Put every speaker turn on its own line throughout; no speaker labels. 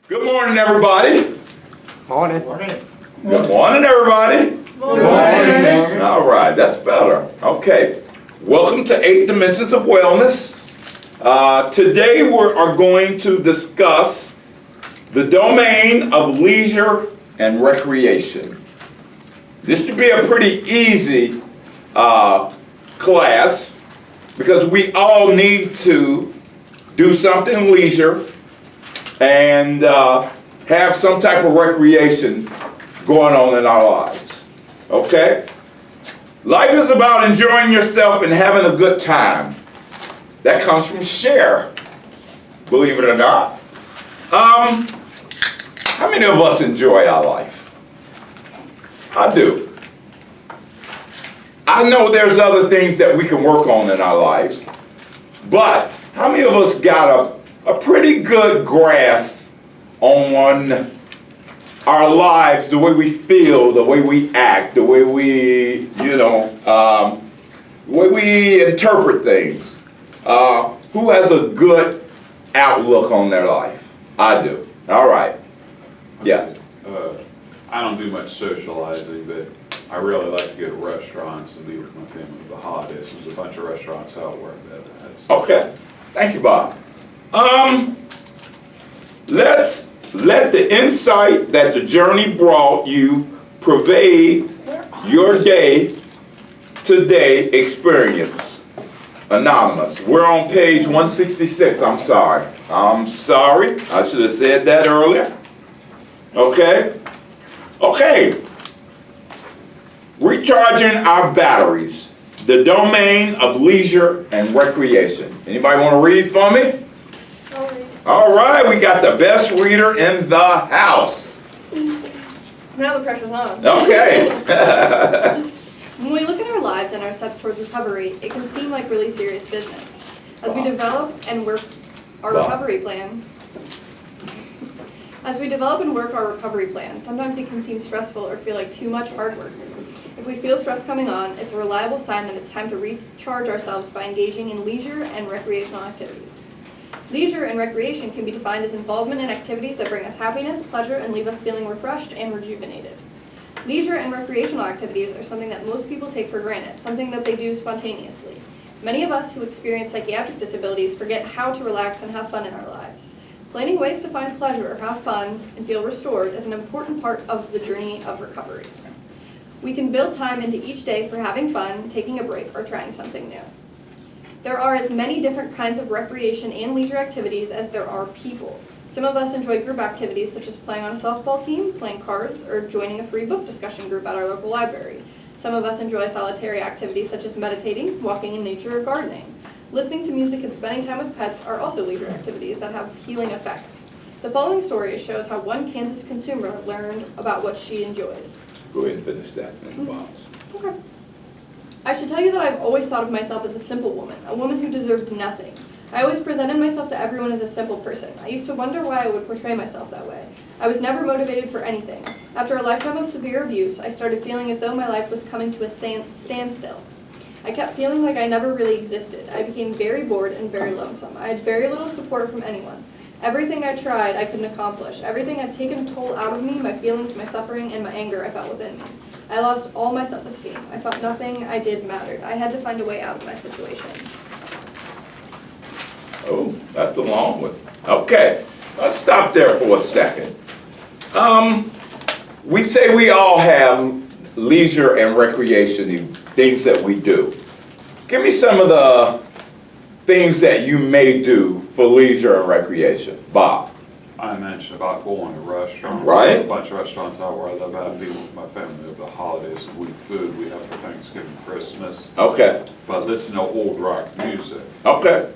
Good morning, everybody.
Morning.
Good morning, everybody.
Morning.
All right, that's better. Okay. Welcome to 8 Dimensions of Wellness. Today we are going to discuss the domain of leisure and recreation. This should be a pretty easy class because we all need to do something leisure and have some type of recreation going on in our lives. Okay? Life is about enjoying yourself and having a good time. That comes from share, believe it or not. How many of us enjoy our life? I do. I know there's other things that we can work on in our lives, but how many of us got a pretty good grasp on our lives, the way we feel, the way we act, the way we, the way we interpret things? Who has a good outlook on their life? I do. All right. Yes.
I don't do much socializing, but I really like to go to restaurants and be with my family for the holidays. There's a bunch of restaurants out where that's
Okay. Thank you, Bob. Let's let the insight that the journey brought you pervade your day-to-day experience. Anonymous. We're on page 166. I'm sorry. I should have said that earlier. Okay. Okay. Recharging our batteries. The domain of leisure and recreation. Anybody want to read for me? All right, we got the best reader in the house.
Now the pressure's on.
Okay.
When we look at our lives and our steps towards recovery, it can seem like really serious business. As we develop and work our recovery plan, sometimes it can seem stressful or feel like too much hard work. If we feel stress coming on, it's a reliable sign that it's time to recharge ourselves by engaging in leisure and recreational activities. Leisure and recreation can be defined as involvement in activities that bring us happiness, pleasure, and leave us feeling refreshed and rejuvenated. Leisure and recreational activities are something that most people take for granted, something that they do spontaneously. Many of us who experience psychiatric disabilities forget how to relax and have fun in our lives. Planning ways to find pleasure, have fun, and feel restored is an important part of the journey of recovery. We can build time into each day for having fun, taking a break, or trying something new. There are as many different kinds of recreation and leisure activities as there are people. Some of us enjoy group activities such as playing on a softball team, playing cards, or joining a free book discussion group at our local library. Some of us enjoy solitary activities such as meditating, walking in nature, or gardening. Listening to music and spending time with pets are also leisure activities that have healing effects. The following story shows how one Kansas consumer learned about what she enjoys.
Go ahead and finish that in box.
Okay. I should tell you that I've always thought of myself as a simple woman, a woman who deserved nothing. I always presented myself to everyone as a simple person. I used to wonder why I would portray myself that way. I was never motivated for anything. After a lifetime of severe abuse, I started feeling as though my life was coming to a standstill. I kept feeling like I never really existed. I became very bored and very lonesome. I had very little support from anyone. Everything I tried, I couldn't accomplish. Everything had taken a toll out of me, my feelings, my suffering, and my anger I felt within me. I lost all my self-esteem. I felt nothing I did mattered. I had to find a way out of my situation.
Oh, that's a long one. Okay, let's stop there for a second. We say we all have leisure and recreation, things that we do. Give me some of the things that you may do for leisure and recreation. Bob.
I mentioned about going to restaurants.
Right.
There's a bunch of restaurants out where I live at, being with my family over the holidays, and we food we have for Thanksgiving, Christmas.
Okay.
But listen to old rock music,
Okay.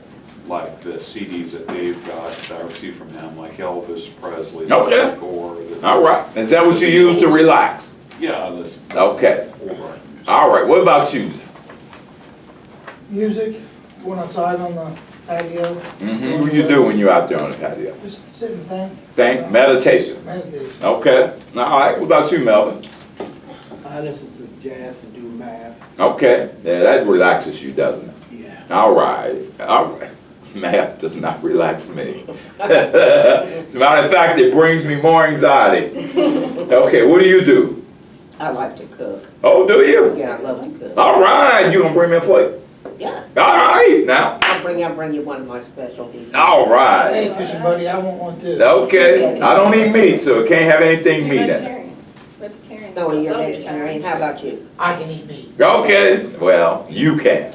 like the CDs that Dave got that I received from him, like Elvis Presley,
Okay.
Gore.
All right. Is that what you use to relax?
Yeah, I listen.
Okay.
Old rock music.
All right. What about you?
Music, going outside on the patio.
What do you do when you're out there on the patio?
Just sit and think.
Think, meditation.
Meditation.
Okay. All right. What about you, Melvin?
I listen to jazz and do math.
Okay. Yeah, that relaxes you, doesn't it?
Yeah.
All right. All right. Math does not relax me. As a matter of fact, it brings me more anxiety. Okay, what do you do?
I like to cook.
Oh, do you?
Yeah, I love to cook.
All right, you gonna bring me a plate?
Yeah,
All right, now.
I'll bring you one of my specialties.
All right.
Hey, fishing buddy, I want one too.
Okay, I don't eat meat, so it can't have anything
You're
meat in it.
vegetarian. Vegetarian.
No, you're
That'll be a
vegetarian.
challenge.
How about you?
I can eat meat.
Okay, well, you can.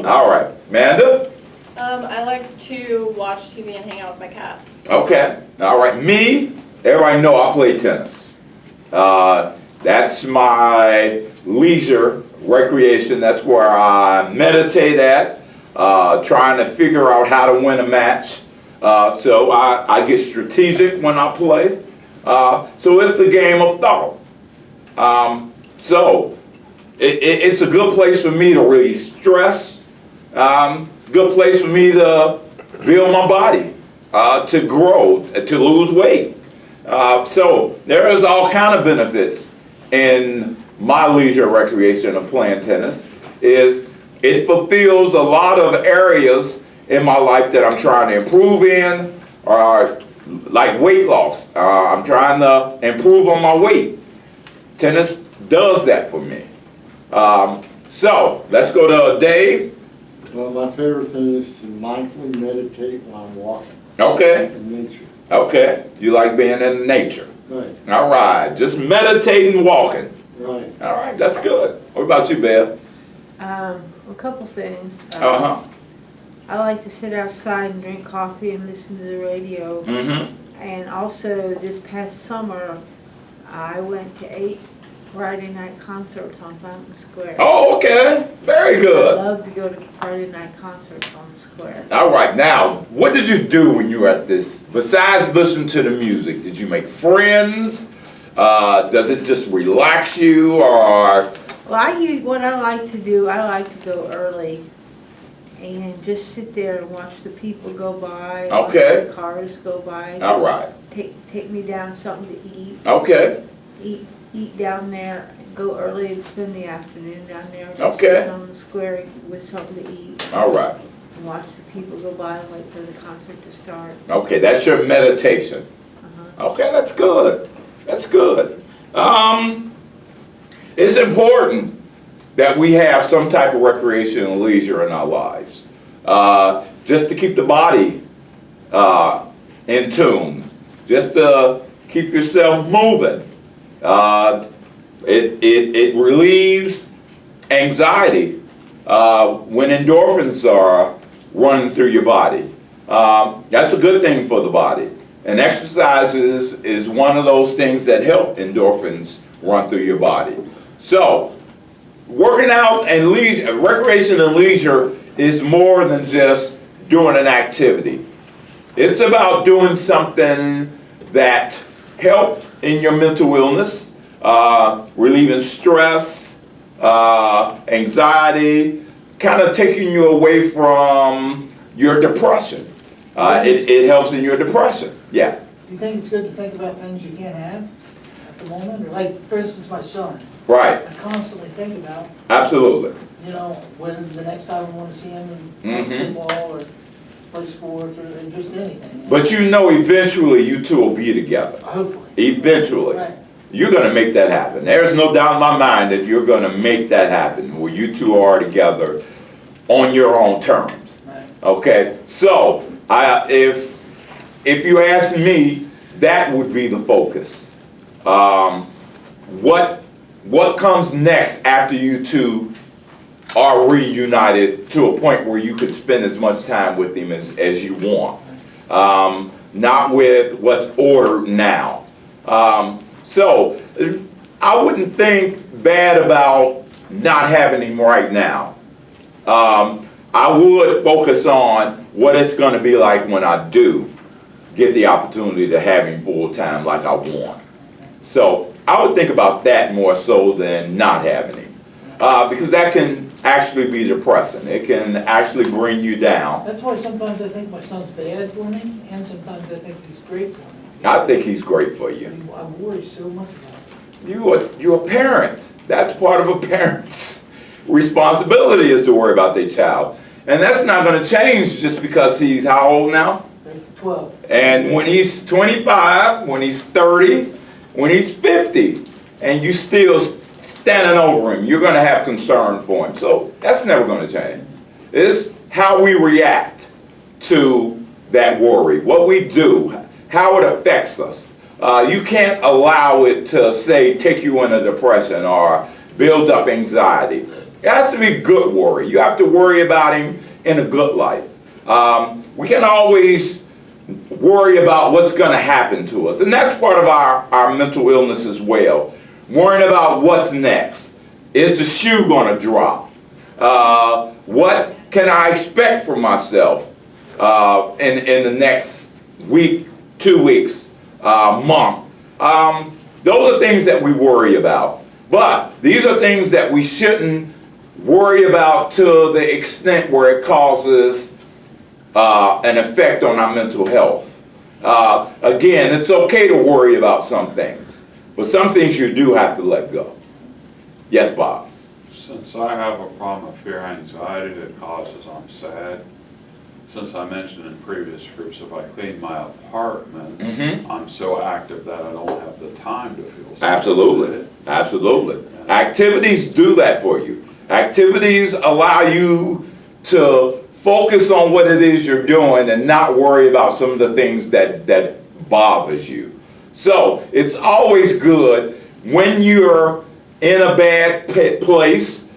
All right, Amanda?
I like to watch TV and hang out with my cats.
Okay, all right. Me, everybody know I play tennis. That's my leisure recreation. That's where I meditate at, trying to figure out how to win a match. So I get strategic when I play. So it's a game of thought. So it's a good place for me to really stress. It's a good place for me to build my body, to grow, to lose weight. So there is all kind of benefits in my leisure recreation of playing tennis. Is it fulfills a lot of areas in my life that I'm trying to improve in, or like weight loss. I'm trying to improve on my weight. Tennis does that for me. So let's go to Dave.
Well, my favorite thing is to mindfully meditate while I'm walking
Okay,
in nature.
okay. You like being in nature.
Right,
All right, just meditating, walking.
right.
All right, that's good. What about you, Bev?
A couple things.
Uh-huh.
I like to sit outside and drink coffee and listen to the radio.
Mm-hmm.
And also, this past summer, I went to 8 Friday night concerts on Fountain Square.
Oh, okay. Very
I
good.
love to go to Friday night concerts on the square.
All right, now, what did you do when you were at this? Besides listening to the music, did you make friends? Does it just relax you, or?
Well, what I like to do, I like to go early and just sit there and watch the people go by.
Okay.
Watch the cars go by.
All right.
Take me down something to eat.
Okay.
Eat down there, go early and spend the afternoon down there. Just
Okay.
sit on the square with something to eat.
All right.
And watch the people go by and wait for the concert to start.
Okay, that's your meditation.
Uh-huh.
Okay, that's good. That's good. It's important that we have some type of recreation and leisure in our lives, just to keep the body in tune, just to keep yourself moving. It relieves anxiety when endorphins are running through your body. That's a good thing for the body. And exercise is one of those things that help endorphins run through your body. So, working out and leisure, recreation and leisure is more than just doing an activity. It's about doing something that helps in your mental illness, relieving stress, anxiety, kind of taking you away from your depression. It helps in your depression. Yes.
Do you think it's good to think about things you can't have at the moment? Or like, for instance, my son,
Right.
I constantly think about,
Absolutely.
you know, when the next time I want to see him in
Mhm.
football or play sports or just anything.
But you know, eventually you two will be together.
Hopefully.
Eventually.
Right.
You're going to make that happen. There's no doubt in my mind that you're going to make that happen, where you two are together on your own terms.
Right.
Okay? So, if you ask me, that would be the focus. What comes next after you two are reunited to a point where you could spend as much time with him as you want? Not with what's ordered now. So, I wouldn't think bad about not having him right now. I would focus on what it's going to be like when I do get the opportunity to have him full time like I want. So I would think about that more so than not having him, because that can actually be depressing. It can actually bring you down.
That's why sometimes I think my son's bad for me, and sometimes I think he's great for me.
I think he's great for you.
I worry so much about it.
You're a parent. That's part of a parent's responsibility, is to worry about their child. And that's not going to change just because he's how old now?
It's 12.
And when he's 25, when he's 30, when he's 50, and you still standing over him, you're going to have concern for him. So that's never going to change. It's how we react to that worry, what we do, how it affects us. You can't allow it to, say, take you in a depression or build up anxiety. It has to be good worry. You have to worry about him in a good light. We can always worry about what's going to happen to us. And that's part of our mental illness as well. Worrying about what's next. Is the shoe going to drop? What can I expect from myself in the next week, 2 weeks, month? Those are things that we worry about. But these are things that we shouldn't worry about to the extent where it causes an effect on our mental health. Again, it's okay to worry about some things, but some things you do have to let go. Yes, Bob?
Since I have a problem of fear anxiety that causes I'm sad, since I mentioned in previous groups, if I clean my apartment, I'm so active that I don't have the time to feel sad.
Absolutely. Absolutely. Activities do that for you. Activities allow you to focus on what it is you're doing and not worry about some of the things that bothers you. So it's always good when you're in a bad place,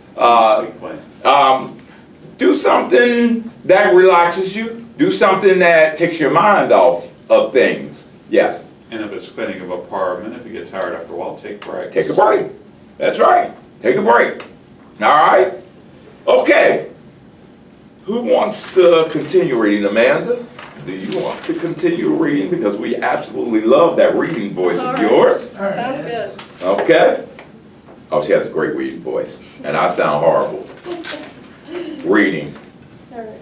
do something that relaxes you. Do something that takes your mind off of things. Yes.
And if it's cleaning of apartment, if you get tired after a while, take a break.
Take a break. That's right. Take a break. All right? Okay. Who wants to continue reading? Amanda, do you want to continue reading? Because we absolutely love that reading voice of yours.
Sounds good.
Okay. Oh, she has a great reading voice. And I sound horrible. Reading.
All right.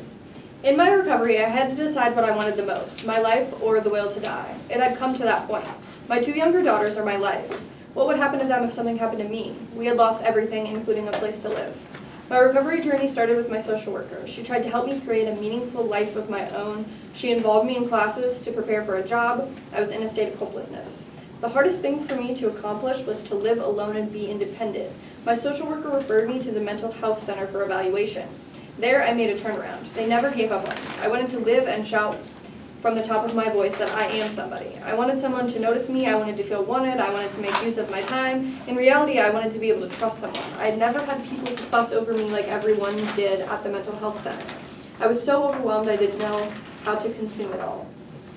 In my recovery, I had to decide what I wanted the most, my life or the will to die. It had come to that point. My 2 younger daughters are my life. What would happen to them if something happened to me? We had lost everything, including a place to live. My recovery journey started with my social worker. She tried to help me create a meaningful life of my own. She involved me in classes to prepare for a job. I was in a state of hopelessness. The hardest thing for me to accomplish was to live alone and be independent. My social worker referred me to the mental health center for evaluation. There, I made a turnaround. They never gave up on me. I wanted to live and shout from the top of my voice that I am somebody. I wanted someone to notice me. I wanted to feel wanted. I wanted to make use of my time. In reality, I wanted to be able to trust someone. I had never had people to fuss over me like everyone did at the mental health center. I was so overwhelmed I didn't know how to consume it all.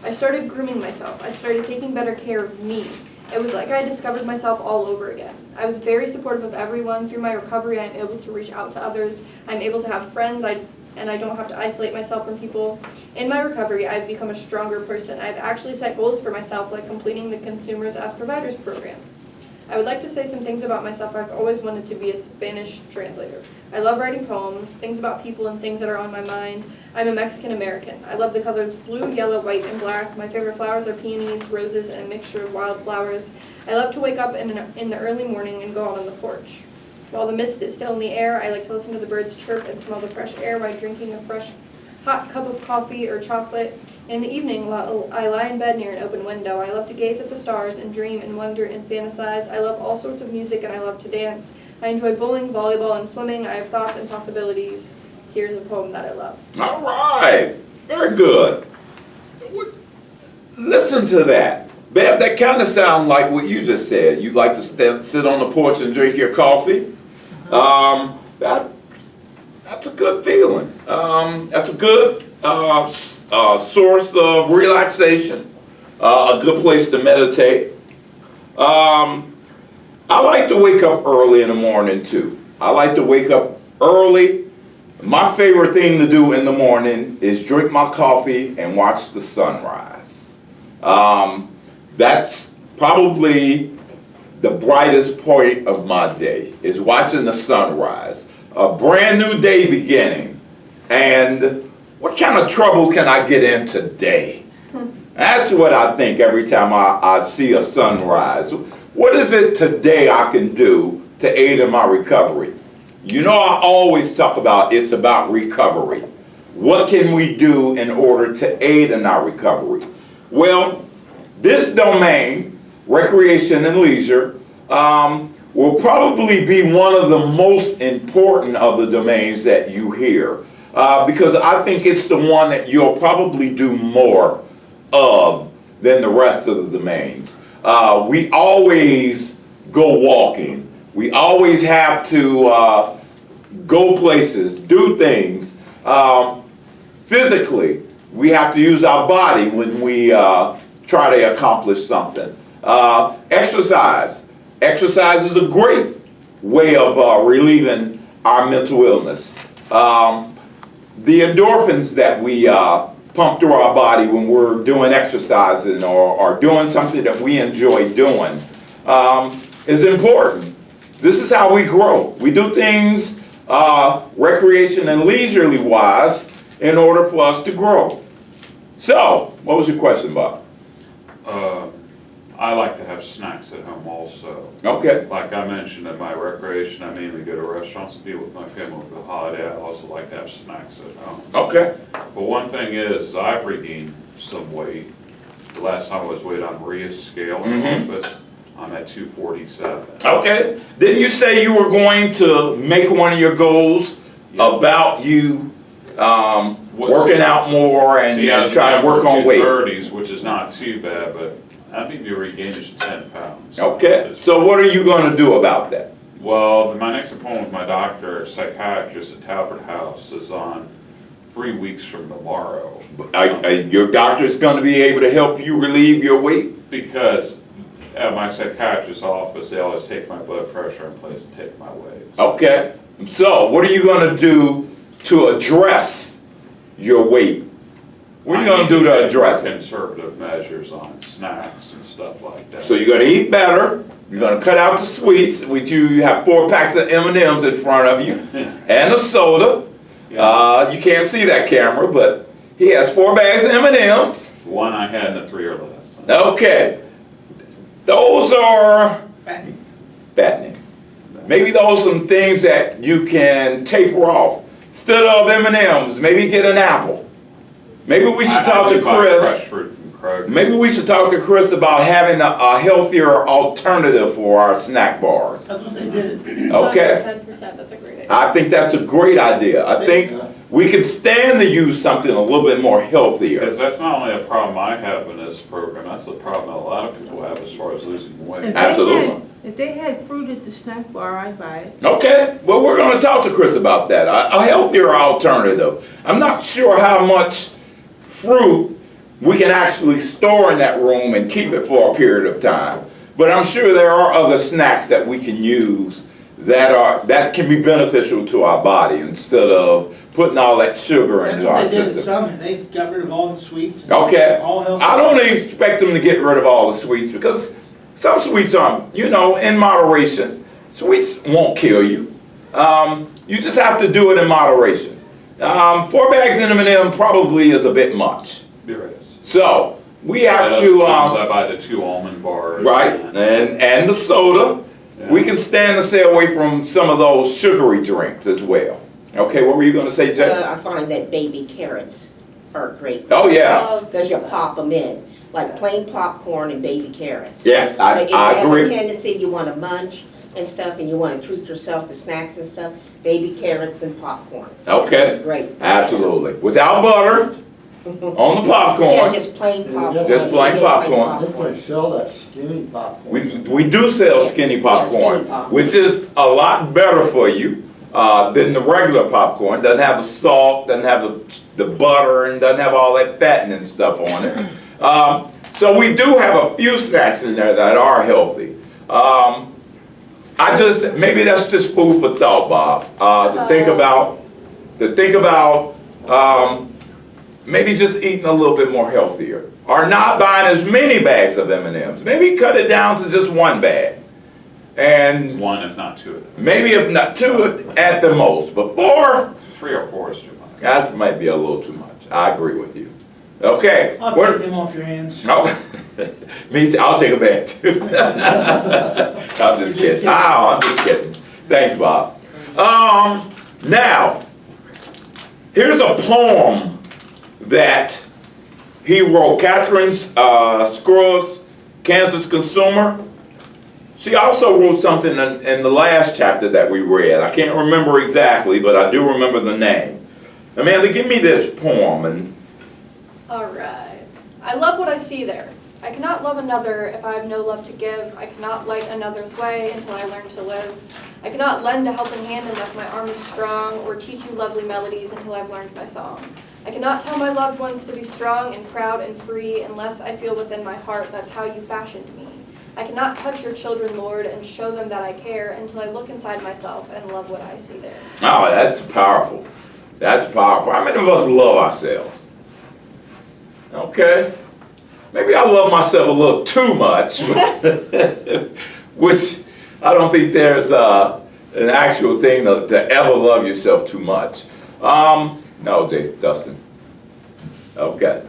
I started grooming myself. I started taking better care of me. It was like I discovered myself all over again. I was very supportive of everyone. Through my recovery, I'm able to reach out to others. I'm able to have friends, and I don't have to isolate myself from people. In my recovery, I've become a stronger person. I've actually set goals for myself, like completing the Consumers as Providers program. I would like to say some things about myself. I've always wanted to be a Spanish translator. I love writing poems, things about people and things that are on my mind. I'm a Mexican American. I love the colors blue, yellow, white, and black. My favorite flowers are peonies, roses, and a mixture of wildflowers. I love to wake up in the early morning and go out on the porch. While the mist is still in the air, I like to listen to the birds chirp and smell the fresh air while drinking a fresh, hot cup of coffee or chocolate. In the evening, while I lie in bed near an open window, I love to gaze at the stars and dream and wonder and fantasize. I love all sorts of music and I love to dance. I enjoy bowling, volleyball, and swimming. I have thoughts and possibilities. Here's a poem that I love.
All right. Very good. Listen to that. Bev, that kind of sounds like what you just said. You like to sit on the porch and drink your coffee. That's a good feeling. That's a good source of relaxation. A good place to meditate. I like to wake up early in the morning too. I like to wake up early. My favorite thing to do in the morning is drink my coffee and watch the sunrise. That's probably the brightest point of my day, is watching the sunrise. A brand new day beginning. And what kind of trouble can I get in today? That's what I think every time I see a sunrise. What is it today I can do to aid in my recovery? You know, I always talk about it's about recovery. what can we do in order to aid in our recovery? Well, this domain, recreation and leisure, will probably be one of the most important of the domains that you hear, because I think it's the one that you'll probably do more of than the rest of the domains. We always go walking. We always have to go places, do things. Physically, we have to use our body when we try to accomplish something. Exercise. Exercise is a great way of relieving our mental illness. The endorphins that we pump through our body when we're doing exercising or doing something that we enjoy doing is important. This is how we grow. We do things recreation and leisurely wise in order for us to grow. So, what was your question, Bob?
I like to have snacks at home also.
Okay.
Like I mentioned in my recreation, I mainly go to restaurants to be with my family for the holiday. I also like to have snacks at home.
Okay.
But one thing is, I've regained some weight. The last time I was weighed on Maria's scale in the office, I'm at 247.
Okay. Didn't you say you were going to make one of your goals about you working out more and trying to work on weight?
30s, which is not too bad, but I need to regain just 10 pounds.
Okay. So what are you going to do about that?
Well, my next appointment with my doctor, psychiatrist at Talbot House, is on 3 weeks from tomorrow.
Your doctor's going to be able to help you relieve your weight?
Because at my psychiatrist's office, they always take my blood pressure in place and take my weight.
Okay. So what are you going to do to address your weight? What are you going to do to address it?
Conservative measures on snacks and stuff like that.
So you're going to eat better. You're going to cut out the sweets, which you have 4 packs of M&Ms in front of you, and a soda. You can't see that camera, but he has 4 bags of M&Ms.
One I had and the 3 are less.
Okay. Those are fattening. Maybe those are some things that you can taper off. Instead of M&Ms, maybe get an apple. Maybe we should talk to Chris. Maybe we should talk to Chris about having a healthier alternative for our snack bars.
That's what they did.
Okay.
10%, that's a great idea.
I think that's a great idea. I think we could stand to use something a little bit more healthier.
Because that's not only a problem I have in this program, that's the problem that a lot of people have as far as losing weight.
Absolutely.
If they had fruit at the snack bar, I'd buy it.
Okay, well, we're going to talk to Chris about that. A healthier alternative. I'm not sure how much fruit we can actually store in that room and keep it for a period of time. But I'm sure there are other snacks that we can use that can be beneficial to our body instead of putting all that sugar
That's
into our
what they did at
system.
Summit. They got rid of all the sweets.
Okay.
All healthy.
I don't expect them to get rid of all the sweets because some sweets are, in moderation. Sweets won't kill you. You just have to do it in moderation. 4 bags of M&M probably is a bit much.
There is.
So we have
At
to,
other times I buy the 2 almond bars.
right, and the soda.
Yeah.
We can stand to stay away from some of those sugary drinks as well. Okay, what were you going to say, Jay?
I find that baby carrots are great.
Oh, yeah.
Because you pop them in, like plain popcorn and baby carrots.
Yeah,
So
I
if you have a
agree.
tendency, you want to munch and stuff, and you want to treat yourself to snacks and stuff, baby carrots and popcorn.
Okay,
Great.
absolutely. Without butter, on the
Yeah,
popcorn.
just plain popcorn.
Just plain
Yeah,
popcorn.
I think they sell that skinny popcorn.
We do sell skinny popcorn,
skinny popcorn.
which is a lot better for you than the regular popcorn. Doesn't have the salt, doesn't have the butter, and doesn't have all that fattening stuff on it. So we do have a few snacks in there that are healthy. Maybe that's just food for thought, Bob, to think about maybe just eating a little bit more healthier, or not buying as many bags of M&Ms. Maybe cut it down to just 1 bag, and
1, if not 2 of them.
maybe if not 2 at the most, but 4,
3 or 4 is too much.
that might be a little too much. I agree with you. Okay.
I'll take them off your hands.
No, me too. I'll take a bag too. I'm just kidding. I'm just kidding. Thanks, Bob. Now, Here's a poem that he wrote. Catherine Scruggs, Kansas Consumer. She also wrote something in the last chapter that we read. I can't remember exactly, but I do remember the name. Amanda, give me this poem. And
All right. I love what I see there. I cannot love another if I have no love to give. I cannot light another's way until I learn to live. I cannot lend a helping hand unless my arm is strong, or teach you lovely melodies until I've learned my song. I cannot tell my loved ones to be strong and proud and free unless I feel within my heart that's how you fashioned me. I cannot touch your children, Lord, and show them that I care until I look inside myself and love what I see there.
oh, that's powerful. That's powerful. How many of us love ourselves? Okay. Maybe I love myself a little too much, which I don't think there's an actual thing to ever love yourself too much. No, Dustin. Okay.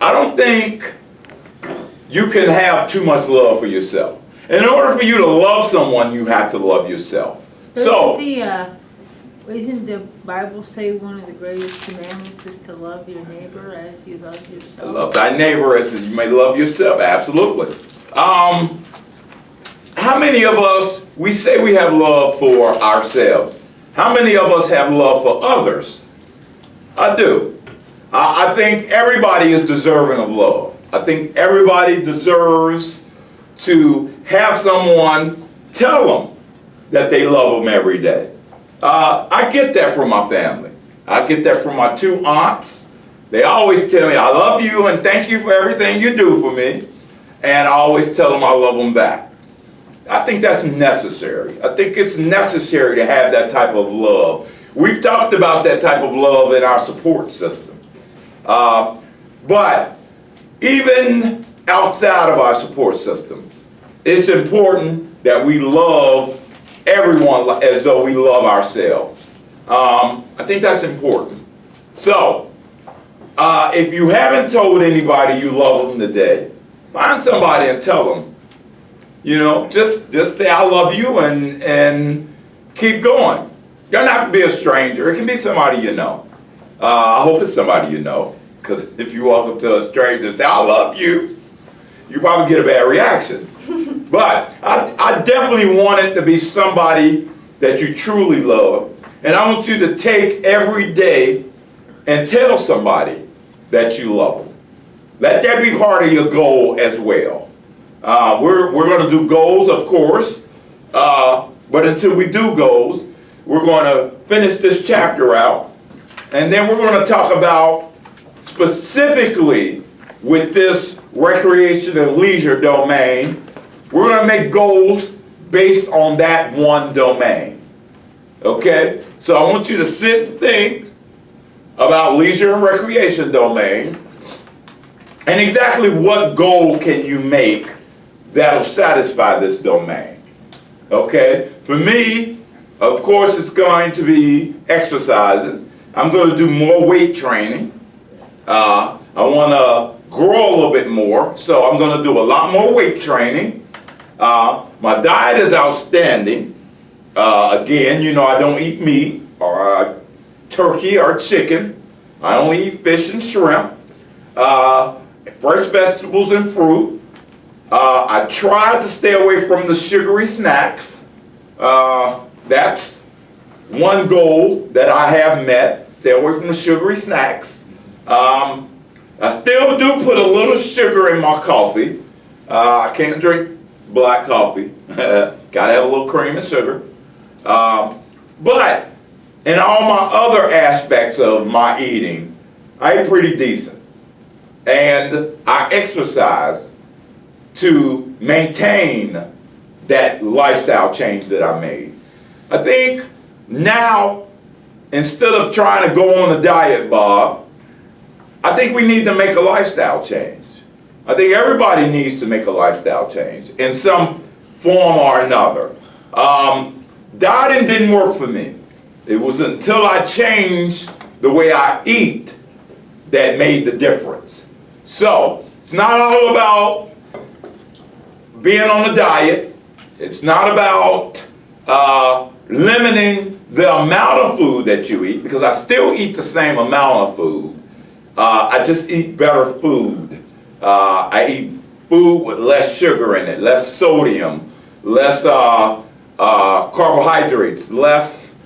I don't think you can have too much love for yourself. In order for you to love someone, you have to love yourself. So,
Isn't the Bible say one of the greatest commandments is to love your neighbor as you love yourself?
love thy neighbor as you may love yourself. Absolutely. How many of us, we say we have love for ourselves. How many of us have love for others? I do. I think everybody is deserving of love. I think everybody deserves to have someone tell them that they love them every day. I get that from my family. I get that from my two aunts. They always tell me, I love you and thank you for everything you do for me. And I always tell them I love them back. I think that's necessary. I think it's necessary to have that type of love. We've talked about that type of love in our support system. But even outside of our support system, it's important that we love everyone as though we love ourselves. I think that's important. So, if you haven't told anybody you love them today, find somebody and tell them. You know, just say I love you and keep going. You don't have to be a stranger. It can be somebody you know. I hope it's somebody you know, because if you walk up to a stranger and say I love you, you probably get a bad reaction. But I definitely want it to be somebody that you truly love. And I want you to take every day and tell somebody that you love them. Let that be part of your goal as well. We're going to do goals, of course. But until we do goals, we're going to finish this chapter out. And then we're going to talk about specifically with this recreation and leisure domain, we're going to make goals based on that one domain. Okay? So I want you to sit and think about leisure and recreation domain and exactly what goal can you make that'll satisfy this domain. Okay? For me, of course, it's going to be exercising. I'm going to do more weight training. I want to grow a little bit more, so I'm going to do a lot more weight training. My diet is outstanding. Again, you know, I don't eat meat or turkey or chicken. I only eat fish and shrimp, fresh vegetables and fruit. I try to stay away from the sugary snacks. That's one goal that I have met. Stay away from the sugary snacks. I still do put a little sugar in my coffee. I can't drink black coffee. Gotta have a little cream and sugar. But in all my other aspects of my eating, I eat pretty decent. And I exercise to maintain that lifestyle change that I made. I think now, instead of trying to go on a diet, Bob, I think we need to make a lifestyle change. I think everybody needs to make a lifestyle change in some form or another. Dieting didn't work for me. It was until I changed the way I eat that made the difference. So, it's not all about being on a diet. It's not about limiting the amount of food that you eat, because I still eat the same amount of food. I just eat better food. I eat food with less sugar in it, less sodium, less carbohydrates, less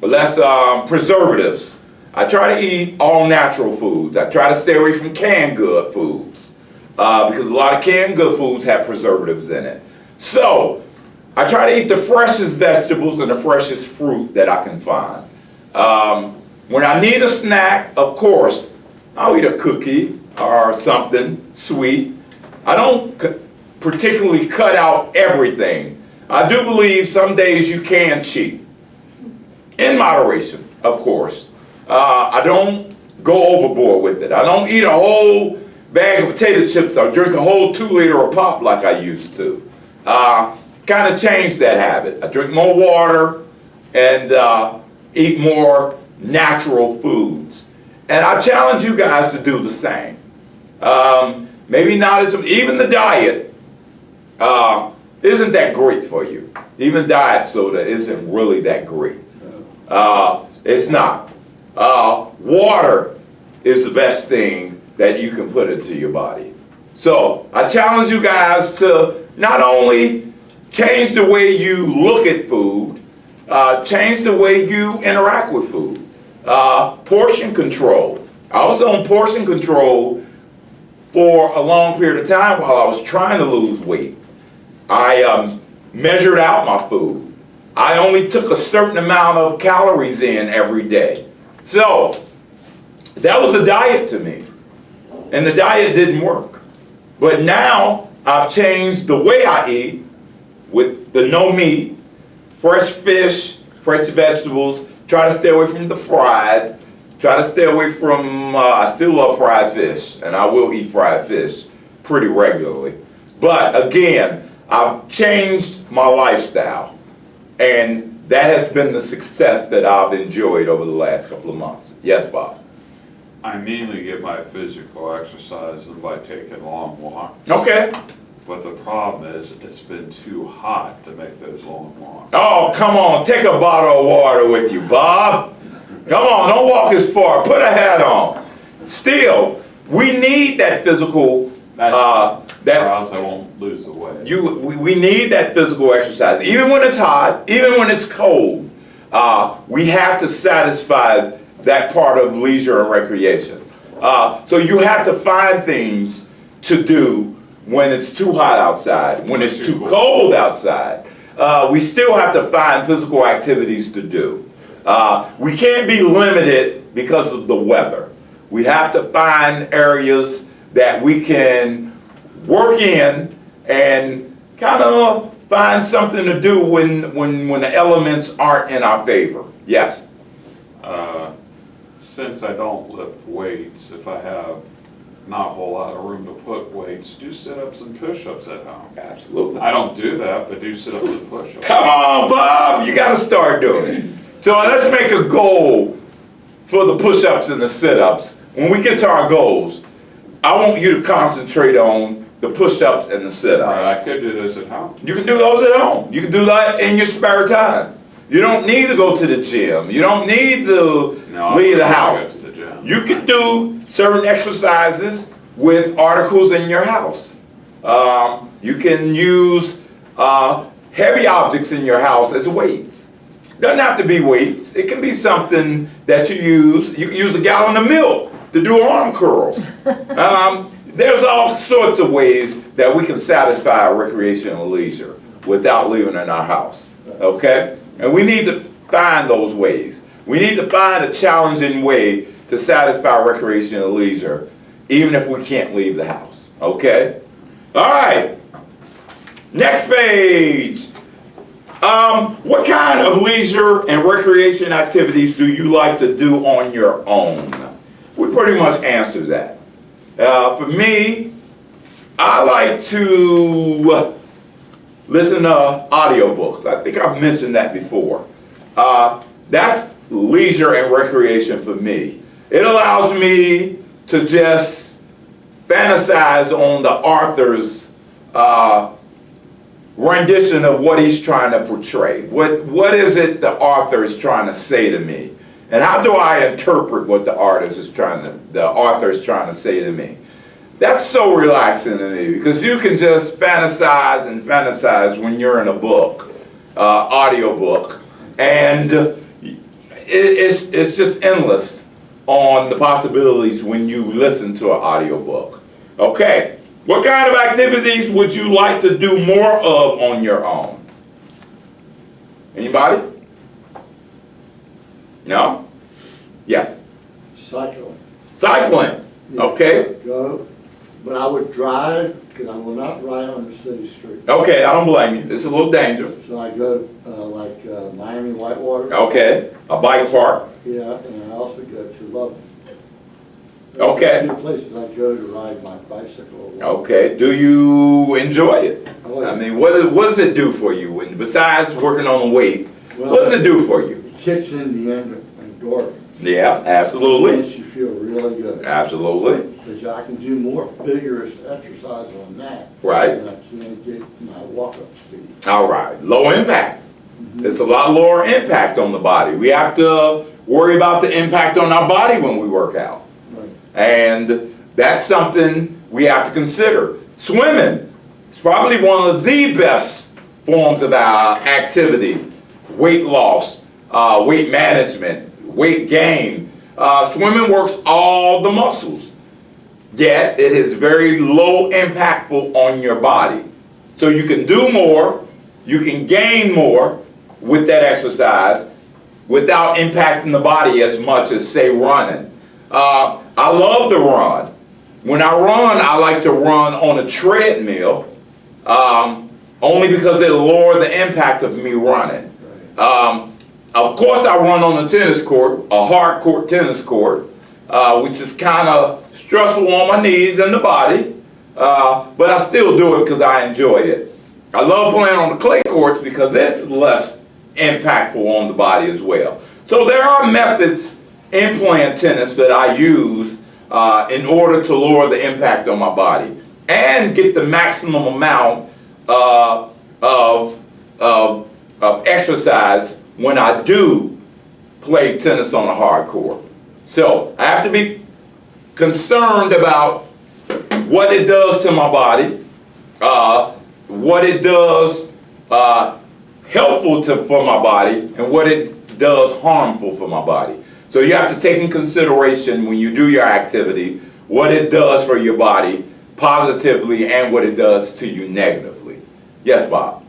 preservatives. I try to eat all natural foods. I try to stay away from canned good foods because a lot of canned good foods have preservatives in it. So I try to eat the freshest vegetables and the freshest fruit that I can find. When I need a snack, of course, I'll eat a cookie or something sweet. I don't particularly cut out everything. I do believe some days you can cheat. In moderation, of course. I don't go overboard with it. I don't eat a whole bag of potato chips or drink a whole 2 liter of pop like I used to. Kind of changed that habit. I drink more water and eat more natural foods. And I challenge you guys to do the same. Maybe not as, even the diet isn't that great for you. Even diet soda isn't really that great. It's not. Water is the best thing that you can put into your body. So I challenge you guys to not only change the way you look at food, change the way you interact with food. Portion control. I was on portion control for a long period of time while I was trying to lose weight. I measured out my food. I only took a certain amount of calories in every day. So that was a diet to me. And the diet didn't work. But now I've changed the way I eat with the no meat, fresh fish, fresh vegetables, try to stay away from the fried, try to stay away from, I still love fried fish, and I will eat fried fish pretty regularly. But again, I've changed my lifestyle, and that has been the success that I've enjoyed over the last couple of months. Yes, Bob?
I mainly get my physical exercise by taking long walks.
Okay.
But the problem is, it's been too hot to make those long walks.
Oh, come on, take a bottle of water with you, Bob. Come on, don't walk as far, put a hat on. Still, we need that physical,
Or else I won't lose the weight.
we need that physical exercise. Even when it's hot, even when it's cold, we have to satisfy that part of leisure and recreation. So you have to find things to do when it's too hot outside, when it's too cold outside. We still have to find physical activities to do. We can't be limited because of the weather. We have to find areas that we can work in and kind of find something to do when the elements aren't in our favor. Yes?
Since I don't lift weights, if I have not a whole lot of room to put weights, do sit-ups and push-ups at home.
Absolutely.
I don't do that, but do sit-ups and push-ups.
Come on, Bob, you got to start doing it. So let's make a goal for the push-ups and the sit-ups. When we get to our goals, I want you to concentrate on the push-ups and the sit-ups.
Right, I could do this at home.
You can do those at home. You can do that in your spare time. You don't need to go to the gym. You don't need to leave the house.
Go to the gym.
You can do certain exercises with articles in your house. You can use heavy objects in your house as weights. Doesn't have to be weights. It can be something that you use. You can use a gallon of milk to do arm curls. There's all sorts of ways that we can satisfy our recreational leisure without leaving in our house. Okay? And we need to find those ways. We need to find a challenging way to satisfy recreational leisure, even if we can't leave the house. Okay? All right. Next page. What kind of leisure and recreation activities do you like to do on your own? We pretty much answered that. For me, I like to listen to audiobooks. I think I've mentioned that before. That's leisure and recreation for me. It allows me to just fantasize on the author's rendition of what he's trying to portray? What is it the author is trying to say to me? And how do I interpret what the author is trying to say to me? That's so relaxing to me because you can just fantasize and fantasize when you're in a book, audio book, and it's just endless on the possibilities when you listen to an audio book. Okay, what kind of activities would you like to do more of on your own? Anybody? No? Yes.
Cycling.
Cycling. Okay.
Go, but I would drive, because I will not ride on the city street.
Okay, I don't blame you. It's a little dangerous.
So I go, Miami Whitewater.
Okay, a bike park.
Yeah, and I also go to Loveland.
Okay.
Those are two places I go to ride my bicycle.
Okay, do you enjoy it?
Oh, yeah.
I mean, what does it do for you? When, besides working on the weight, what does it do for you?
It kicks in the endorphins.
Yeah,
It
absolutely.
makes you feel really good.
Absolutely.
Because I can do more vigorous exercise on that.
Right.
Than I can get my walk-up speed.
All right, low impact. It's a lot lower impact on the body. We have to worry about the impact on our body when we work out.
Right.
And that's something we have to consider. Swimming is probably one of the best forms of our activity. Weight loss, weight management, weight gain. Swimming works all the muscles, yet it is very low impactful on your body. So you can do more, you can gain more with that exercise without impacting the body as much as, say, running. I love to run. When I run, I like to run on a treadmill, only because it'll lower the impact of me running. Of course, I run on a tennis court, a hard court tennis court, which is kind of stressful on my knees and the body, but I still do it because I enjoy it. I love playing on the clay courts because it's less impactful on the body as well. So there are methods in playing tennis that I use in order to lower the impact on my body and get the maximum amount of exercise when I do play tennis on a hard court. So I have to be concerned about what it does to my body, what it does helpful for my body, and what it does harmful for my body. So you have to take in consideration when you do your activity what it does for your body positively and what it does to you negatively. Yes, Bob?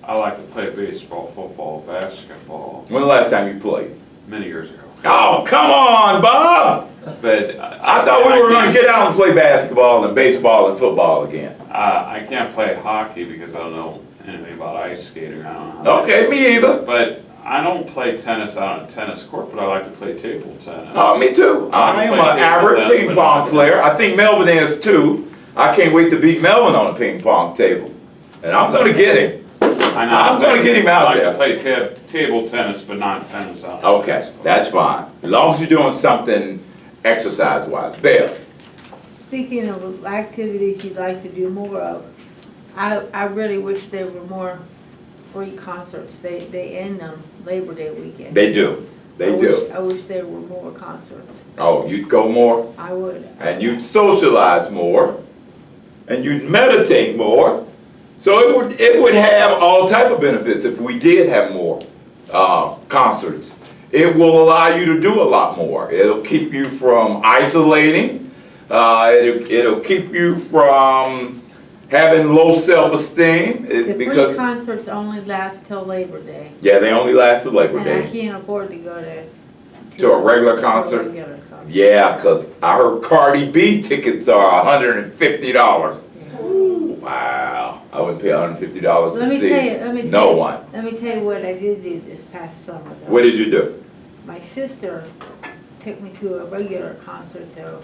I like to play baseball, football, basketball,
When the last time you played?
many years ago.
Oh, come on, Bob!
But
I thought we were going to get out and play basketball and baseball and football again.
I can't play hockey because I don't know anything about ice skating. I don't know how to
Okay, me either.
But I don't play tennis out on a tennis court, but I like to play table tennis.
Oh, me too. I am an average ping pong player. I think Melvin is too. I can't wait to beat Melvin on a ping pong table. And I'm going to get him. I'm going to get him out there.
I like to play table tennis, but not tennis out.
Okay, that's fine. As long as you're doing something exercise-wise. Bill?
Speaking of activities you'd like to do more of, I really wish there were more free concerts. They end on Labor Day weekend.
They do. They do.
I wish there were more concerts.
Oh, you'd go more?
I would.
And you'd socialize more. And you'd meditate more. So it would have all type of benefits if we did have more concerts. It will allow you to do a lot more. It'll keep you from isolating. It'll keep you from having low self-esteem.
The
Because
free concerts only last till Labor Day.
yeah, they only last till Labor
And I
Day.
can't afford to go
To a regular concert?
regular concert.
Yeah, because I heard Cardi B tickets are $150. Wow. I wouldn't pay $150 to
Let me
see
tell you, let me
no
tell you,
one.
let me tell you what I did do this past summer though.
What did you do?
My sister took me to a regular concert though.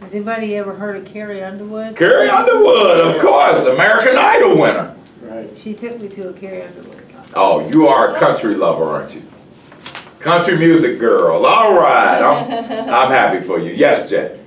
Has anybody ever heard of Carrie Underwood?
Carrie Underwood, of course, American Idol winner.
Right.
She took me to a Carrie Underwood concert.
Oh, you are a country lover, aren't you? Country music girl. All right. I'm happy for you. Yes, Jay.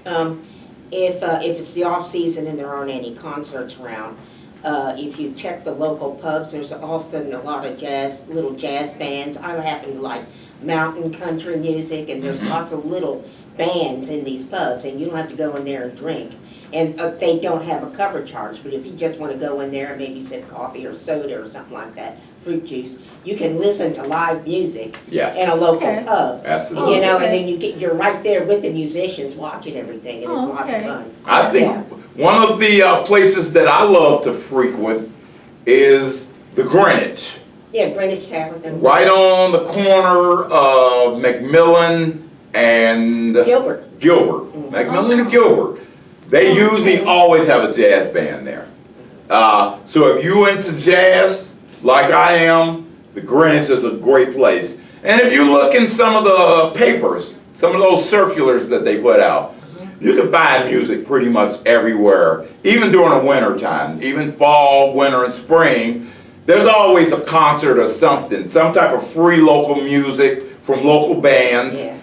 If it's the off season and there aren't any concerts around, If you check the local pubs, there's often a lot of little jazz bands. I happen to like mountain country music, and there's lots of little bands in these pubs, and you don't have to go in there and drink. And they don't have a cover charge, but if you just want to go in there and maybe sip coffee or soda or something like that, fruit juice, you can listen to live music
Yes.
in a local
Okay.
pub.
Absolutely.
You know,
Okay.
and then you're right there with the musicians watching everything, and it's
Oh,
lots of
okay.
fun.
I think
Yeah.
one of the places that I love to frequent is the Greenwich,
Yeah, Greenwich Tavern.
right on the corner of McMillan and
Gilbert.
Gilbert. McMillan and Gilbert. They usually always have a jazz band there. So if you into jazz, like I am, the Greenwich is a great place. And if you look in some of the papers, some of those circulars that they put out, you can find music pretty much everywhere, even during the winter time, even fall, winter, and spring. There's always a concert or something, some type of free local music from local bands.
Yeah.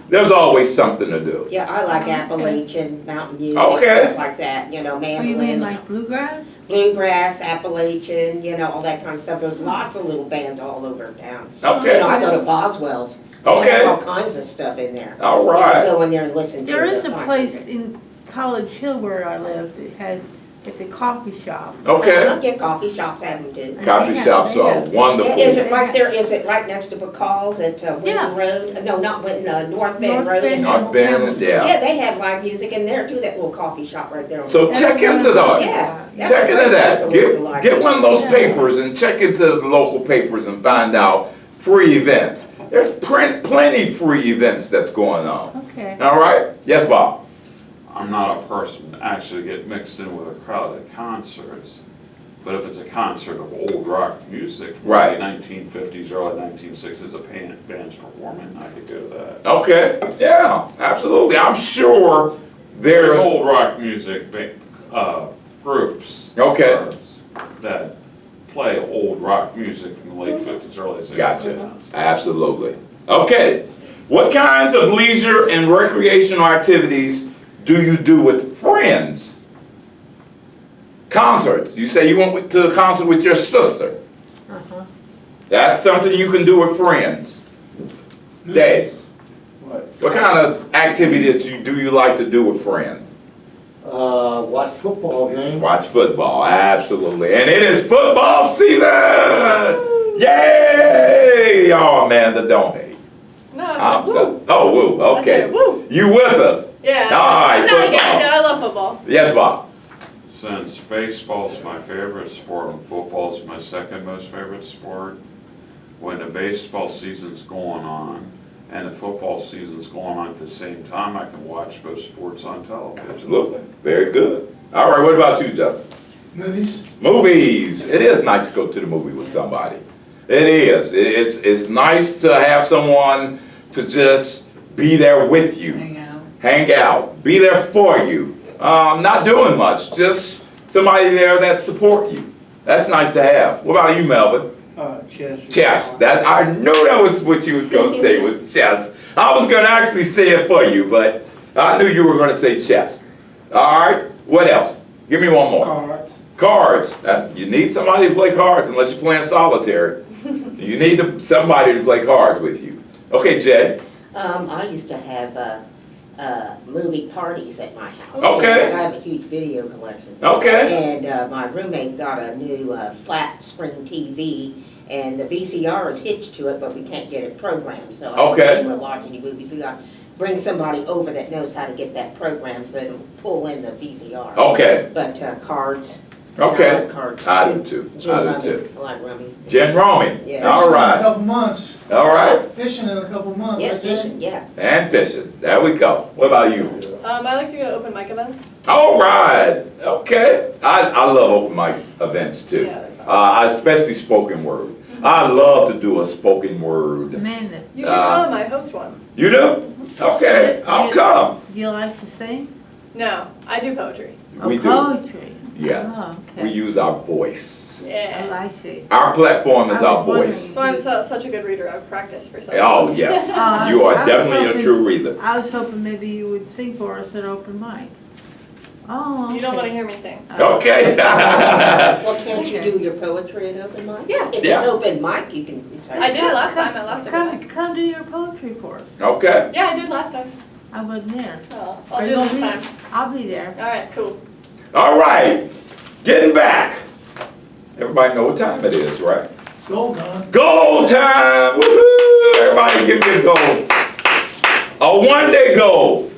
There's always something to do.
Yeah, I like Appalachian, mountain music,
Okay.
stuff like that, you know,
Oh, you mean
mandolin,
like bluegrass?
bluegrass, Appalachian, you know, all that kind of stuff. There's lots of little bands all over town.
Okay.
You know, I go to Boswell's. They
Okay.
have all kinds of stuff in there.
All
You
right.
can go in there and listen to
There
the
is a
fine
place
music.
in College Hill where I live that it's a coffee shop.
Okay.
I'll get coffee shops have them too.
Coffee shops are wonderful.
Is it right there, is it right next to Bacall's at Winton
Yeah.
Road? No, not Winton, North Bend
North
Road.
Bend.
Not bad and
Yeah,
yeah.
they have live music in there too, that little coffee shop right there.
So check into that.
Yeah. that's
Check
a
into
great place
that.
to listen to live
Get one of
music.
those papers and check into the local papers and find out free events. There's plenty free events that's going on.
Okay.
All right? Yes, Bob?
I'm not a person to actually get mixed in with a crowd at concerts, but if it's a concert of old rock music from
Right.
the 1950s, early 1960s, a band's performing, I could go to that.
Okay. Yeah, absolutely. I'm sure
There's
there's.
old rock music groups.
Okay.
That play old rock music from the late 50s, early 60s.
Gotcha. Absolutely. Okay. What kinds of leisure and recreational activities do you do with friends? Concerts. You say you went to a concert with your sister.
Uh-huh.
That's something you can do with friends. Dave, what kind of activities do you like to do with friends?
Watch football games.
Watch football, absolutely. And it is football season! Yay! Oh, Amanda, don't hate.
No, I
I'm
said
so,
woo.
oh, woo,
I
okay.
said woo.
You with us?
Yeah.
All right,
I'm not against
football.
it. I love football.
Yes, Bob.
Since baseball's my favorite sport and football's my second most favorite sport, when the baseball season's going on and the football season's going on at the same time, I can watch both sports on television.
Absolutely. Very good. All right, what about you, Justin?
Movies?
Movies. It is nice to go to the movie with somebody. It is. It's nice to have someone to just be there with you. Hang out. Be there for you. Not doing much. Just somebody there that support you. That's nice to have. What about you, Melvin?
Chess.
Chess. That I knew that was what you was going to say was chess. I was going to actually say it for you, but I knew you were going to say chess. All right. What else? Give me one more.
Cards.
Cards. You need somebody to play cards unless you're playing solitaire. You need somebody to play cards with you. Okay, Jay.
I used to have movie parties at my house.
Okay.
I have a huge video collection.
Okay.
And my roommate got a new flat screen TV, and the VCR is hitched to it, but we can't get it programmed. So I
Okay.
can't even watch any movies. We got to bring somebody over that knows how to get that programmed so it'll pull in the VCR.
Okay.
But cards. I
Okay.
like cards.
I do too.
Gin
I do
rummy.
too.
I like rummy.
Jen Roman.
Yeah.
All
Fishing in a
right.
couple months.
All right.
Fishing in a couple months.
Yeah,
right, Jay?
fishing, yeah.
And fishing. There we go. What about you?
I like to go to open mic events.
All right. Okay. I love open mic events too.
Yeah, they're fun.
Especially spoken word. I love to do a spoken word.
Amanda,
You should come. I host one.
You do? Okay. I'll come.
do you like to sing?
No, I do poetry.
We
Oh,
do.
poetry.
Yes.
Oh,
We
okay.
use our voice.
Oh,
Yeah.
I see.
Our platform is
I
our
was wondering.
voice.
So I'm such a good reader. I've practiced for so long.
Oh, yes. You
I
are
was
definitely a
hoping-
true reader.
I was hoping maybe you would sing for us at open mic. Oh,
You don't wanna
okay.
hear me sing.
Okay.
Well, can't you do your poetry at open mic?
Yeah.
If
Yeah.
it's open mic, you can recite.
I did it last time at last
Come,
open mic.
come do your poetry for us.
Okay.
Yeah, I did last time.
I wasn't there.
Oh,
Are
I'll
you
do it
gonna
this
be-
time.
I'll be there.
Alright, cool.
All right. Getting back. Everybody know what time it is, right?
Gold time.
Goal time! Woo-hoo! Everybody give me a goal. A one-day goal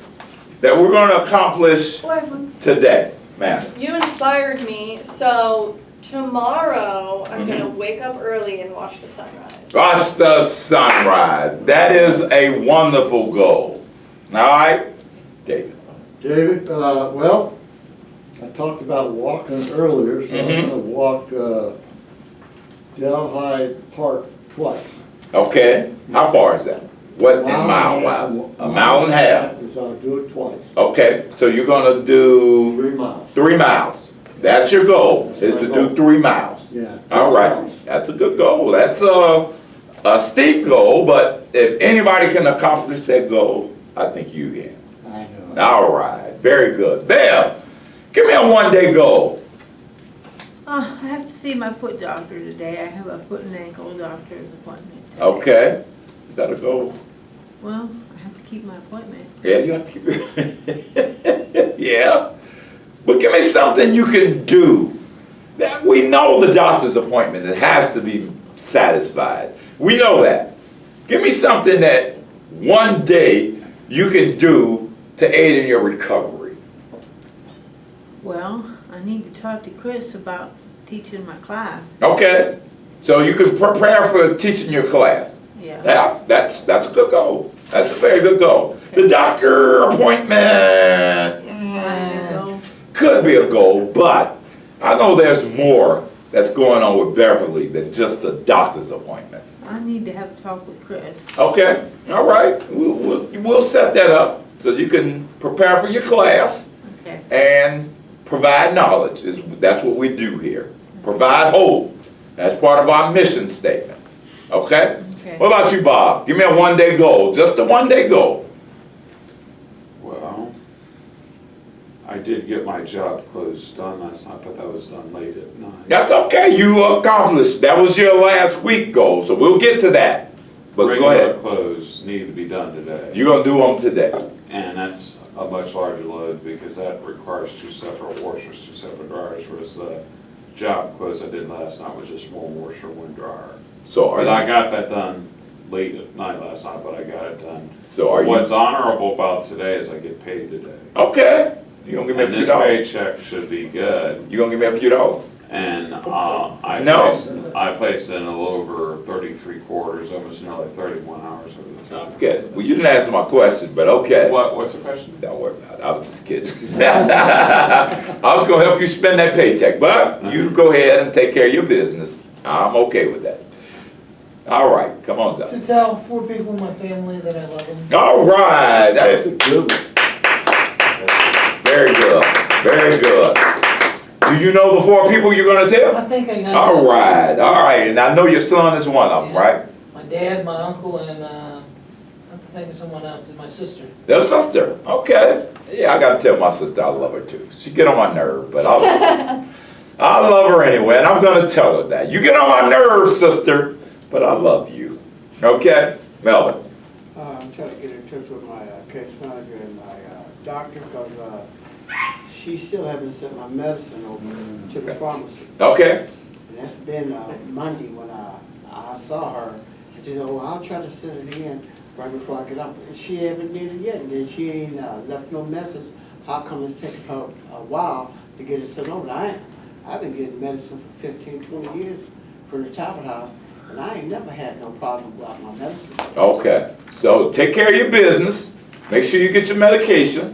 that we're gonna accomplish today, man.
You inspired me, so tomorrow I'm
Mm-hmm.
gonna wake up early and watch the sunrise.
Watch the sunrise. That is a wonderful goal. All right, David.
David, well, I talked about walking earlier, so I'm gonna walk, Delhi Park twice.
Okay, how far is that? What in mile wise? A mile and a half.
So I'll do it twice,
Okay, so you're gonna do
3 miles,
3 miles. That's your goal, is to do 3 miles.
yeah.
All right, that's a good goal. That's a steep goal, but if anybody can accomplish that goal, I think you can.
I know.
All right, very good. Bev, give me a one-day goal.
I have to see my foot doctor today. I have a foot and ankle doctor's appointment today.
Okay, is that a goal?
Well, I have to keep my appointment.
Yeah, you have to keep it. Yeah, but give me something you can do. That we know the doctor's appointment, it has to be satisfied. We know that. Give me something that one day you can do to aid in your recovery.
Well, I need to talk to Chris about teaching my class.
Okay, so you can prepare for teaching your class.
Yeah.
Yeah, that's a good goal. That's a very good goal. The doctor appointment
So,
could be a goal, but I know there's more that's going on with Beverly than just a doctor's appointment.
I need to have a talk with Chris.
Okay, all right, we'll set that up so you can prepare for your class
Okay.
and provide knowledge. That's what we do here. Provide hope. That's part of our mission statement. Okay?
Okay.
What about you, Bob? Give me a one-day goal, just a one-day goal.
Well, I did get my job clothes done last night, but that was done late at night.
That's okay, you accomplished. That was your last week goal, so we'll get to that. But go
Regular
ahead.
clothes need to be done today.
You're gonna do them today.
And that's a much larger load because that requires 2 separate washers, 2 separate dryers, whereas the job clothes I did last night was just one washer, 1 dryer.
So are
But I
you,
got that done late at night last night, but I got it done.
so are
What's
you,
honorable about today is I get paid today.
okay. You gonna give me a
And
few
this
dollars?
paycheck should be good.
You gonna give me a few dollars?
And
No.
I placed in a little over 33 quarters, almost nearly 31 hours over the time.
Okay, well, you didn't answer my question, but okay.
What's the question?
Don't worry about it, I was just kidding. I was gonna help you spend that paycheck, but you go ahead and take care of your business. I'm okay with that. All right, come on,
To
John.
tell 4 people in my family that I love them.
All right,
That's
that's
a good one.
very good, very good. Do you know the 4 people you're gonna
I
tell?
think I got
All right, and I know your son is one of them, right?
my dad, my uncle, and I have to think of someone else, and my sister.
Your sister, okay. Yeah, I gotta tell my sister I love her too. She get on my nerve, but I love her. I love her anyway, and I'm gonna tell her that. You get on my nerves, sister, but I love you. Okay? Melvin?
I'm trying to get in touch with my case manager and my doctor because she still haven't sent my medicine over to the pharmacy.
Okay?
And that's been Monday when I saw her. And she said, oh, I'll try to send it in right before I get up. And she haven't did it yet. And then she ain't left no message. How come it's taking her a while to get it sent over? I've been getting medicine for 15, 20 years from the Talbot House. And I ain't never had no problem about my medicine.
Okay. So take care of your business. Make sure you get your medication.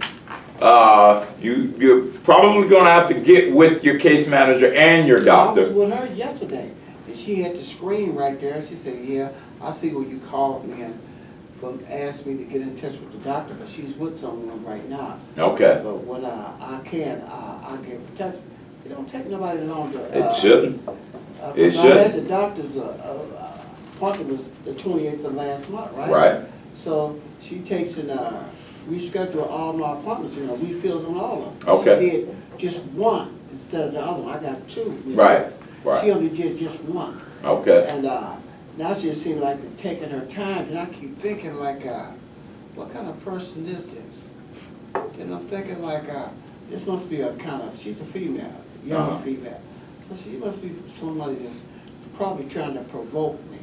You're probably gonna have to get with your case manager and your
I was
doctor.
with her yesterday, and she had the screen right there. She said, yeah, I see where you called me and asked me to get in touch with the doctor, but she's with someone right now.
Okay.
But when I can, I'll get in touch. It don't take nobody long to.
It shouldn't. It
Cause I had
shouldn't.
the doctor's appointment was the 28th of last month, right?
Right?
So she takes in reschedule all my appointments, you know, refills on all of them.
Okay.
She did just one instead of the other one. I got two. you know.
Right,
She
right,
only did just one.
okay.
And now she seems like taking her time, and I keep thinking like, what kind of person is this? And I'm thinking like, this must be a kind of, she's a female, young
Uh-huh.
female. So she must be somebody that's probably trying to provoke me.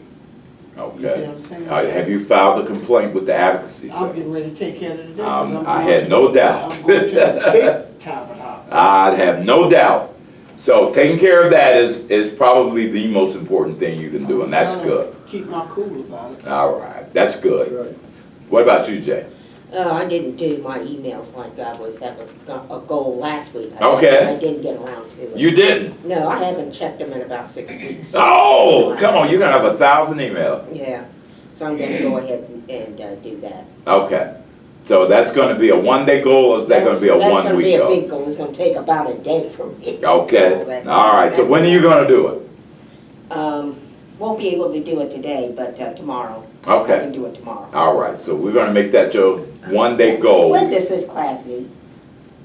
You see
Okay.
what I'm saying?
Have you filed a complaint with the advocacy
I'm
center?
getting ready to take care of it today. 'cause I'm
I
going
had
to-
no doubt.
I'm going to the big townhouse.
I'd have no doubt. So taking care of that is probably the most important thing you can do, and that's
I'm trying to
good.
Keep my cool about it.
All right, that's
That's
good.
right.
What about you, Jay?
I didn't do my emails like that was a goal last week.
Okay.
I didn't get around to it.
You didn't?
No, I haven't checked them in about 6 weeks.
Oh, come on, you're gonna have 1,000 emails.
Yeah, so I'm gonna go ahead and do that.
Okay. So that's gonna be a one-day goal, or is that gonna be a
That's gonna be
one-week
a
goal?
big goal, it's gonna take about a day for me.
Okay, all right, so when are you gonna do it?
Won't be able to do it today, but tomorrow. I
Okay,
can do it tomorrow.
all right, so we're gonna make that your one-day goal
When does this class meet?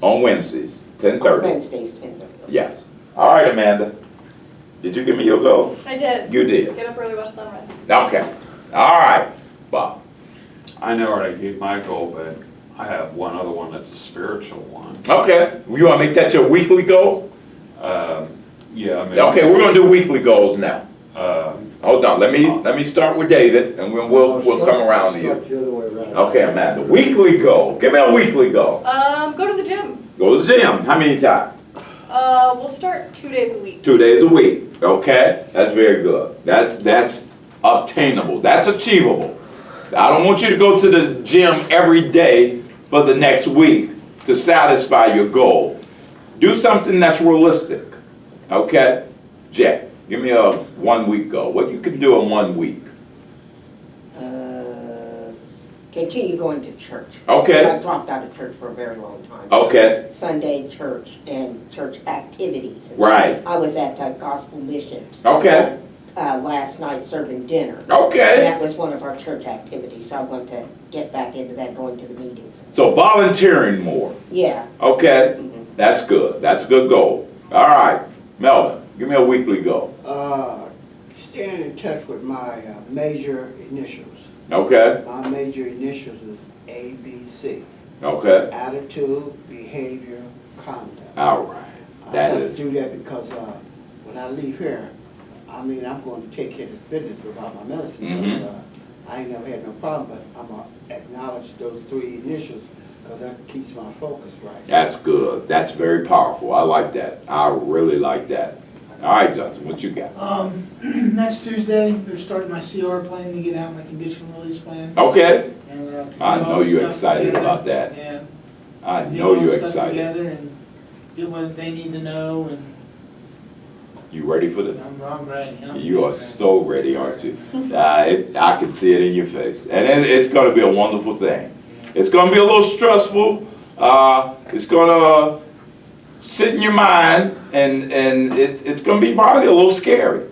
on Wednesdays,
On
10:30.
Wednesdays, 10:30.
Yes. All right, Amanda. Did you give me your goal?
I did.
You did.
Get up early, watch sunrise.
Okay. All right, Bob.
I know I already gave my goal, but I have one other one that's a spiritual one.
Okay. You want to make that your weekly goal?
Yeah, I mean.
Okay, we're gonna do weekly goals now.
Um,
Hold on. Let me start with David, and we'll come around to you.
Start the other way around.
Okay, Amanda. Weekly goal. Give me a weekly goal.
Go to the gym.
Go to the gym. How many times?
We'll start 2 days a week.
2 days a week. Okay, that's very good. That's obtainable. That's achievable. I don't want you to go to the gym every day for the next week to satisfy your goal. Do something that's realistic. Okay, Jack, give me a 1 week goal. What you can do in 1 week.
Continue going to church.
Okay.
I dropped out of church for a very long time.
Okay,
Sunday church and church activities.
right.
I was at Gospel Mission.
Okay,
Last night serving dinner. And
okay.
that was one of our church activities, so I want to get back into that, going to the meetings.
So volunteering more.
Yeah.
Okay,
Mhm.
that's good. That's a good goal. All right, Melvin, give me a weekly goal.
Staying in touch with my major initials.
Okay,
My major initials is ABC.
okay.
Attitude, behavior, conduct.
All right. That
I have
is-
to do that because when I leave here, I mean, I'm going to take care of this business without my medicine.
Mhm.
But, I ain't never had no problem, but I'm going to acknowledge those three initials because that keeps my focus right.
That's good. That's very powerful. I like that. I really like that. All right, Justin, what you got?
Next Tuesday, they're starting my CR plan to get out my conditional release plan.
Okay,
And, to
I
get
know
all the
you're
stuff
excited
together.
about that.
Yeah.
I
Get
know
all the
you're
stuff
excited.
Together and get what they need to know, and
You ready for this?
I'm ready.
You are so ready, aren't you? I can see it in your face. And it's going to be a wonderful thing. It's going to be a little stressful. It's going to sit in your mind, and it's going to be probably a little scary.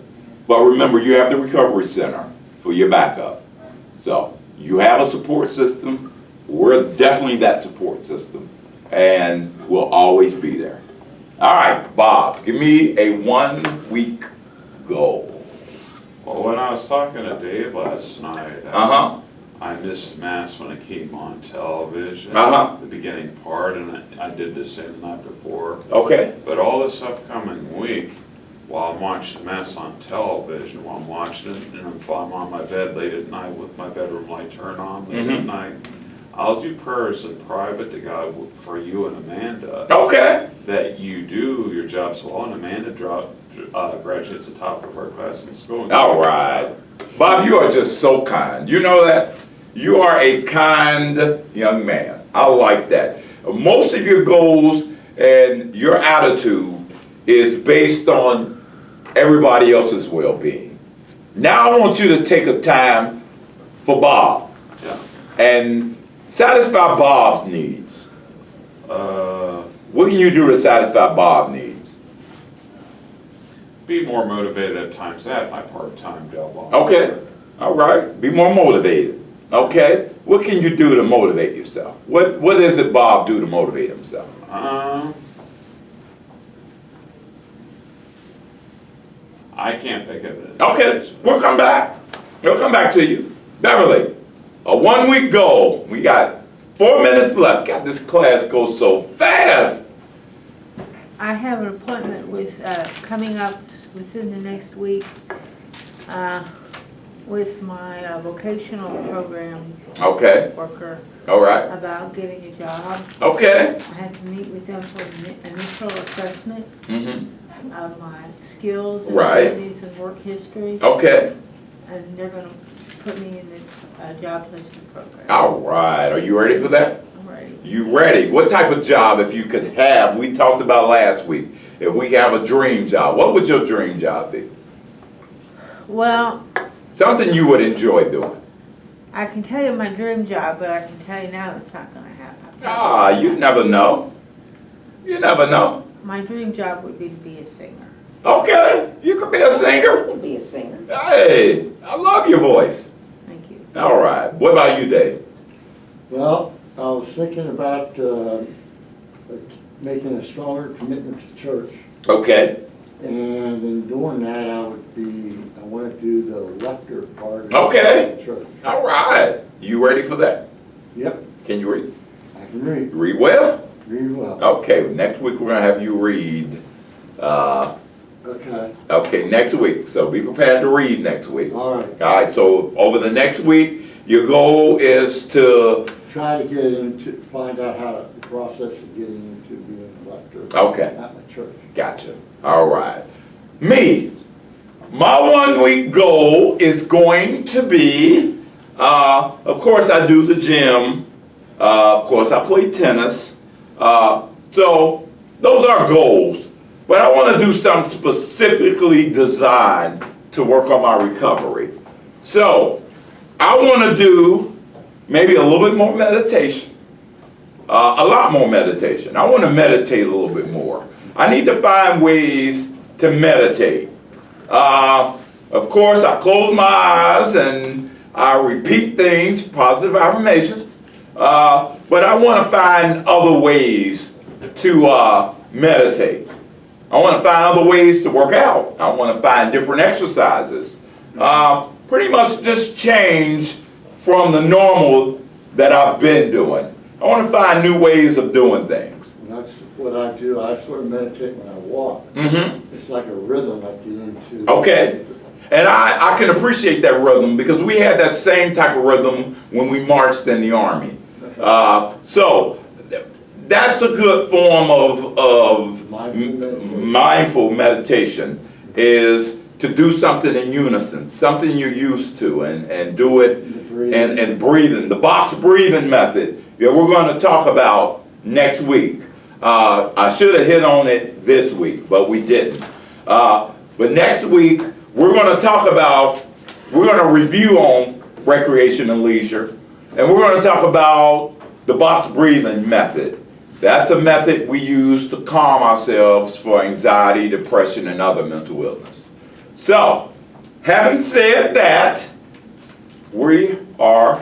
But remember, you have the recovery center for your backup. So you have a support system. We're definitely that support system, and we'll always be there. All right, Bob, give me a 1 week goal.
Well, when I was talking to Dave last night,
Uh-huh.
I missed Mass when it came on television.
Uh-huh.
The beginning part, and I did the same the night before.
Okay.
But all this upcoming week, while I'm watching Mass on television, while I'm watching it, and if I'm on my bed late at night with my bedroom light turned on late at
Mhm.
night, I'll do prayers in private to God for you and Amanda,
Okay.
that you do your job so well, and Amanda graduates the top of her class in school.
All right. Bob, you are just so kind. You know that? You are a kind young man. I like that. Most of your goals and your attitude is based on everybody else's well-being. Now I want you to take a time for Bob
Yeah.
and satisfy Bob's needs. What can you do to satisfy Bob's needs?
Be more motivated at times at my part-time job.
Okay. All right. Be more motivated. Okay. What can you do to motivate yourself? What is it Bob do to motivate himself?
I can't think of it.
Okay, we'll come back. We'll come back to you. Beverly, a 1 week goal. We got 4 minutes left. God, this class goes so fast.
I have an appointment with, coming up within the next week, with my vocational program
Okay,
worker
all right.
about getting a job.
Okay.
I have to meet with them for an initial assessment
Mm-hmm.
of my skills and
Right.
abilities and work history,
Okay.
and they're gonna put me in the job placement program.
All right. Are you ready for that?
I'm ready.
You ready? What type of job, if you could have, we talked about last week, if we could have a dream job, what would your dream job be?
Well,
Something you would enjoy doing.
I can tell you my dream job, but I can tell you now it's not gonna happen.
Ah, you never know. You never know.
My dream job would be to be a singer.
Okay, you could be a
You
singer.
could be a singer.
Hey, I love your voice.
Thank you.
All right. What about you, Dave?
Well, I was thinking about making a stronger commitment to church.
Okay.
And in doing that, I want to do the lector part of
Okay.
the church.
All right. You ready for that?
Yep,
Can you read?
I can read,
Read well?
read well.
Okay, next week we're going to have you read.
Okay,
Okay, next week. So be prepared to read next week.
all right.
All right, so over the next week, your goal is to,
Try to find out the process of getting into being a lector
okay,
at my church.
gotcha. All right. Me, my 1 week goal is going to be, of course I do the gym, of course I play tennis, so those are goals. But I want to do something specifically designed to work on my recovery. So I want to do maybe a little bit more meditation, a lot more meditation. I want to meditate a little bit more. I need to find ways to meditate. Of course, I close my eyes and I repeat things, positive affirmations, but I want to find other ways to meditate. I want to find other ways to work out. I want to find different exercises. Pretty much just change from the normal that I've been doing. I want to find new ways of doing things.
And that's what I do. I sort of meditate when I walk.
Mm-hmm.
It's like a rhythm I get into.
Okay. And I can appreciate that rhythm because we had that same type of rhythm when we marched in the Army. So that's a good form of mindful meditation, is to do something in unison, something you're used to, and do it and breathing. The box breathing method, we're going to talk about next week. I should have hit on it this week, but we didn't. But next week, we're going to review on recreation and leisure, and we're going to talk about the box breathing method. That's a method we use to calm ourselves for anxiety, depression, and other mental illness. So, having said that, we are